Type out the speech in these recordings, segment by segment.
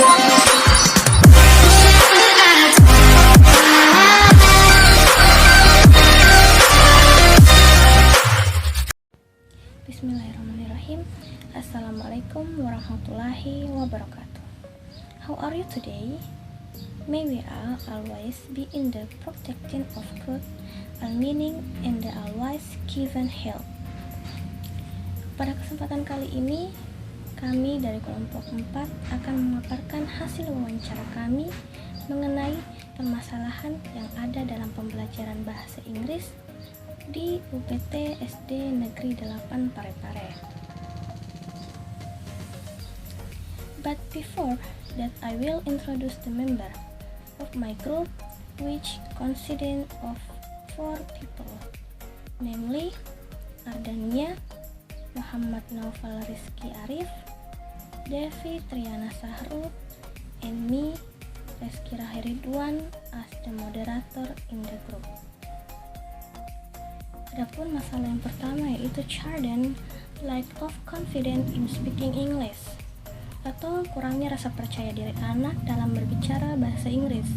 Bismillahirrahmanirrahim. Assalamualaikum warahmatullahi wabarakatuh. How are you today? May we all always be in the protecting of good, al-meaning, and the always given help. Pada kesempatan kali ini, kami dari kelompok 4 akan memaparkan hasil wawancara kami mengenai permasalahan yang ada dalam pembelajaran bahasa Inggris di UPT SD Negeri 8 Parepare. But before that, I will introduce the member of my group, which consisted of 4 people, namely Ardania, Muhammad Naufal Rizky Arif, Devi Triana Sahrul, and me, Reski Rahiridwan, as the moderator in the group. Adapun masalah yang pertama yaitu Charden, lack of confidence in speaking English, atau kurangnya rasa percaya diri anak dalam berbicara bahasa Inggris.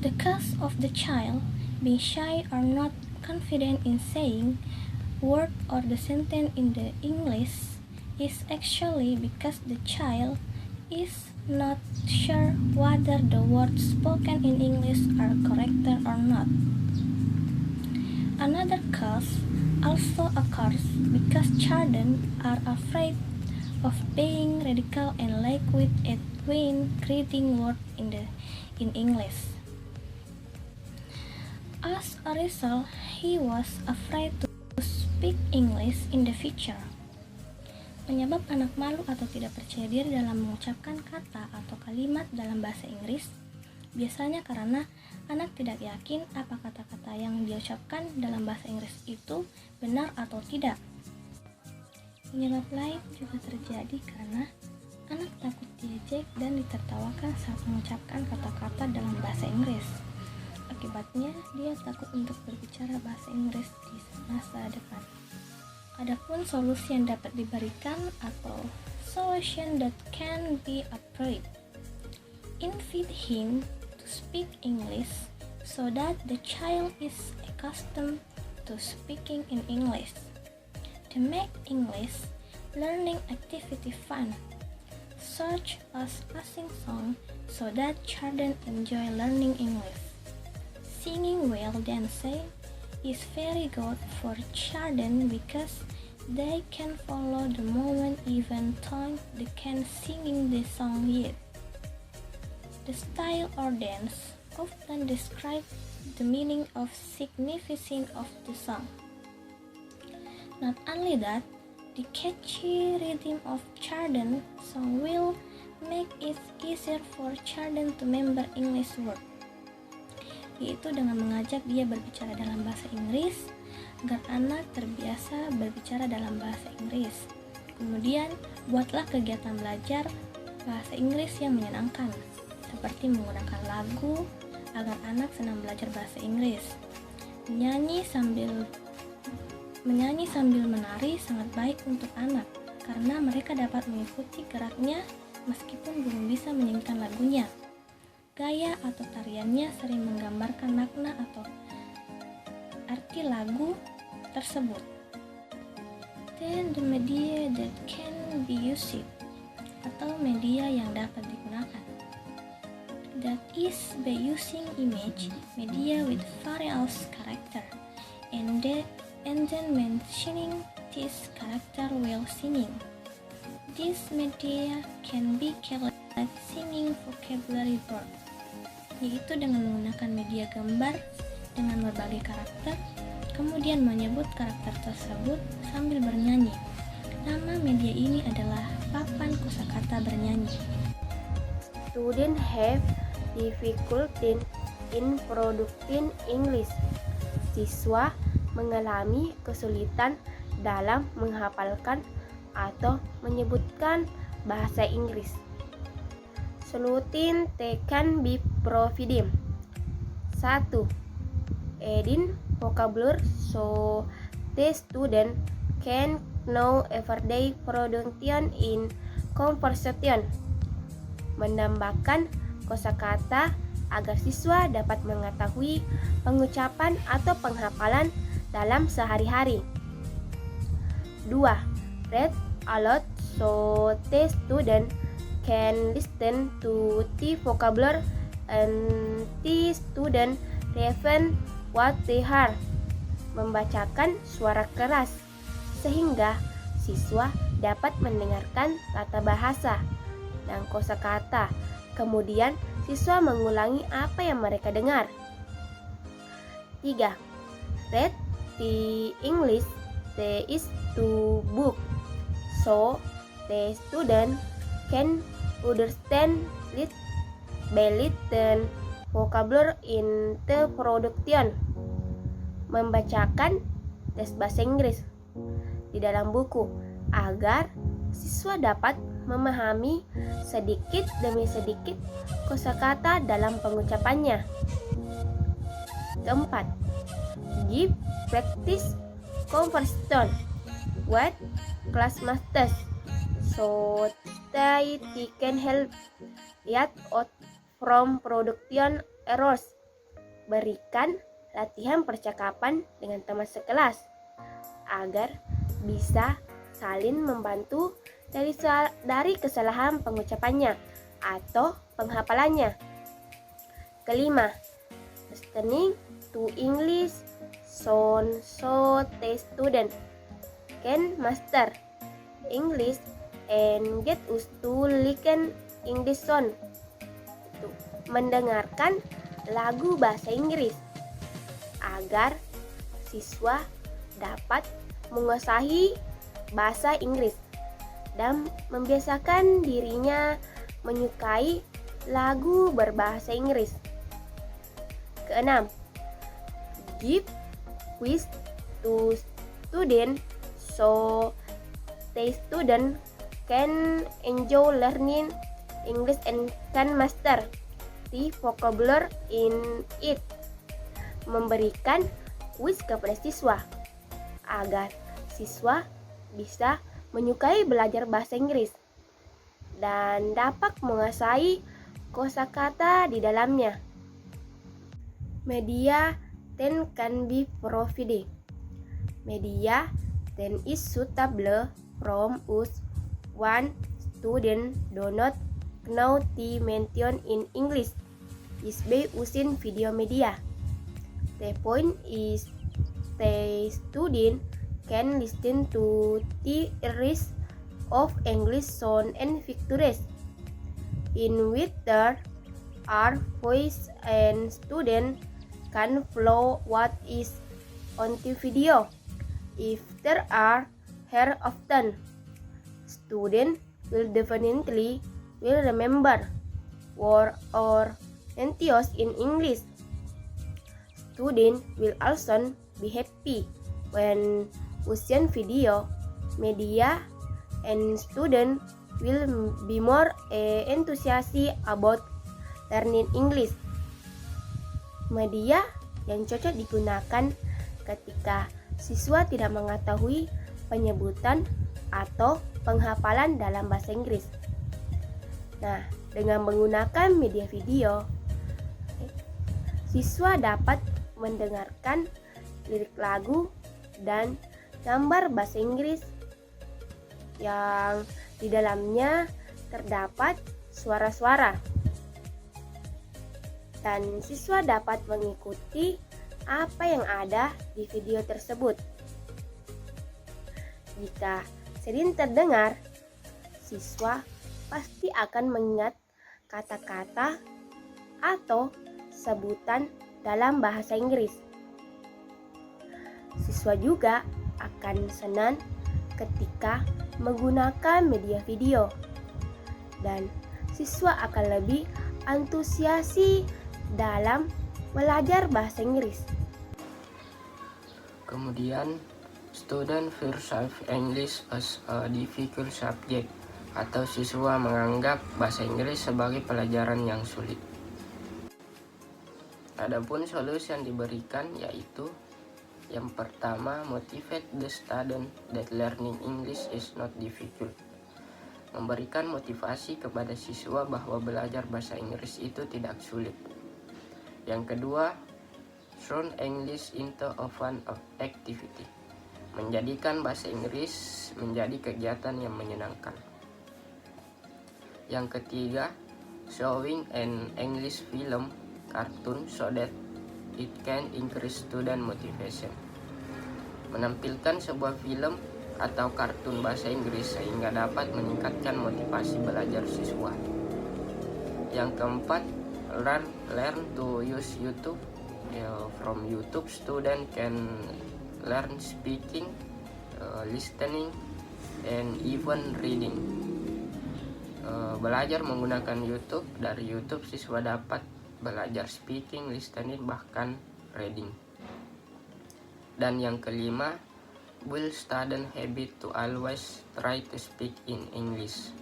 The cause of the child being shy or not confident in saying word or the sentence in the English is actually because the child is not sure whether the words spoken in English are correct or not. Another cause also occurs because children are afraid of being radical and lack with it when creating words in English. As a result, he was afraid to speak English in the future. Penyebab anak malu atau tidak percaya diri dalam mengucapkan kata atau kalimat dalam bahasa Inggris biasanya karena anak tidak yakin apa kata-kata yang dia ucapkan dalam bahasa Inggris itu benar atau tidak. Penyebab lain juga terjadi karena anak takut diejek dan ditertawakan saat mengucapkan kata-kata dalam bahasa Inggris. Akibatnya, dia takut untuk berbicara bahasa Inggris di masa depan. Adapun solusi yang dapat diberikan atau solution that can be applied, invite him to speak English so that the child is accustomed to speaking in English. To make English learning activity fun, such as sing song, so that children enjoy learning English. Singing while dancing is very good for children because they can follow the movement even though they can't singing the song yet. The style or dance often describe the meaning of significance of the song. Not only that, the catchy rhythm of children song will make it easier for children to remember English word, yaitu dengan mengajak dia berbicara dalam bahasa Inggris agar anak terbiasa berbicara dalam bahasa Inggris. Kemudian, buatlah kegiatan belajar bahasa Inggris yang menyenangkan, seperti menggunakan lagu agar anak senang belajar bahasa Inggris. Menyanyi sambil menari sangat baik untuk anak karena mereka dapat mengikuti geraknya meskipun belum bisa menyanyikan lagunya. Gaya atau tariannya sering menggambarkan makna atau arti lagu tersebut. Then the media that can be used, atau media yang dapat digunakan. That is by using image media with various character and then mentioning this character while singing. This media can be called singing vocabulary board, yaitu dengan menggunakan media gambar dengan berbagai karakter, kemudian menyebut karakter tersebut sambil bernyanyi. Nama media ini adalah papan kosakata bernyanyi. Students have difficulty in producing English. Siswa mengalami kesulitan dalam menghafalkan atau menyebutkan bahasa Inggris. Solution that can be provided. 1. Adding vocabulary so the student can know everyday pronunciation in conversation, menambahkan kosakata agar siswa dapat mengetahui pengucapan atau penghafalan dalam sehari-hari. 2. Read aloud so the student can listen to the vocabulary and the student repeat what they heard. Membacakan suara keras sehingga siswa dapat mendengarkan tata bahasa dan kosakata. Kemudian siswa mengulangi apa yang mereka dengar. 3. Read the English text to book so the student can understand it by little vocabulary in the production. Membacakan teks bahasa Inggris di dalam buku agar siswa dapat memahami sedikit demi sedikit kosakata dalam pengucapannya. 4. Give practice conversation with classmates so that they can help get out from production errors. Berikan latihan percakapan dengan teman sekelas agar bisa saling membantu dari kesalahan pengucapannya atau penghafalannya. 5. Listening to English so the student can master English and get used to listen English song. Mendengarkan lagu bahasa Inggris agar siswa dapat menguasai bahasa Inggris dan membiasakan dirinya menyukai lagu berbahasa Inggris. 6. Give quiz to student so the student can enjoy learning English and can master the vocabulary in it. Memberikan kuis kepada siswa agar siswa bisa menyukai belajar bahasa Inggris dan dapat menguasai kosakata di dalamnya. Media then can be provided. Media then is suitable from us one student do not know the mention in English is by using video media. The point is the student can listen to the lyrics of English songs and pictures in which there are voice and student can follow what is on the video. If there are heard often, student will definitely will remember word or sentence in English. Student will also be happy when watching video media and student will be more enthusiastic about learning English. Media yang cocok digunakan ketika siswa tidak mengetahui penyebutan atau penghafalan dalam bahasa Inggris. Nah, dengan menggunakan media video, siswa dapat mendengarkan lirik lagu dan gambar bahasa Inggris yang di dalamnya terdapat suara-suara. Dan siswa dapat mengikuti apa yang ada di video tersebut. Jika sering terdengar, siswa pasti akan mengingat kata-kata atau sebutan dalam bahasa Inggris. Siswa juga akan senang ketika menggunakan media video dan siswa akan lebih antusiasi dalam belajar bahasa Inggris. Kemudian, student perceive English as a difficult subject atau siswa menganggap bahasa Inggris sebagai pelajaran yang sulit. Adapun solusi yang diberikan yaitu yang pertama, motivate the student that learning English is not difficult. memberikan motivasi kepada siswa bahwa belajar bahasa Inggris itu tidak sulit. Yang kedua, turn English into a fun activity, menjadikan bahasa Inggris menjadi kegiatan yang menyenangkan. Yang ketiga, showing an English film cartoon so that it can increase student motivation, menampilkan sebuah film atau kartun bahasa Inggris sehingga dapat meningkatkan motivasi belajar siswa. Yang keempat, learn to use YouTube. From YouTube, student can learn speaking, listening, and even reading. Belajar menggunakan YouTube. Dari YouTube siswa dapat belajar speaking, listening, bahkan reading. Dan yang kelima, build student habit to always try to speak in English,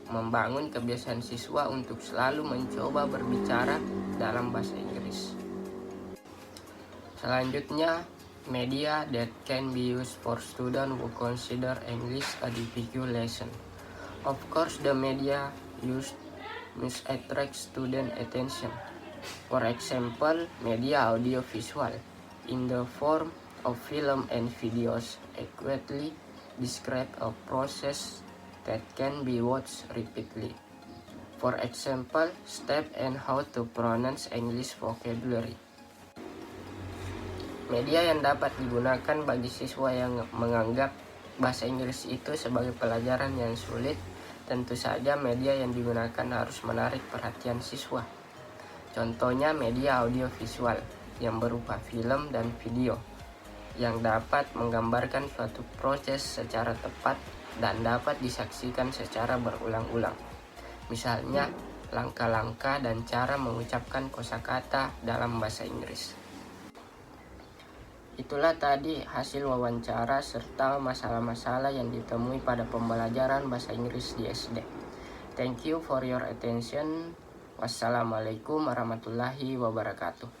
membangun kebiasaan siswa untuk selalu mencoba berbicara dalam bahasa Inggris. Selanjutnya, media that can be used for students who consider English a difficult lesson. Of course, the media used must attract student attention. For example, media audio-visual in the form of film and videos accurately describe a process that can be watched repeatedly. For example, steps and how to pronounce English vocabulary. Media yang dapat digunakan bagi siswa yang menganggap bahasa Inggris itu sebagai pelajaran yang sulit. Tentu saja media yang digunakan harus menarik perhatian siswa. Contohnya media audio-visual yang berupa film dan video yang dapat menggambarkan suatu proses secara tepat dan dapat disaksikan secara berulang-ulang. Misalnya, langkah-langkah dan cara mengucapkan kosakata dalam bahasa Inggris. Itulah tadi hasil wawancara serta masalah-masalah yang ditemui pada pembelajaran bahasa Inggris di SD. Thank you for your attention. Wassalamualaikum warahmatullahi wabarakatuh.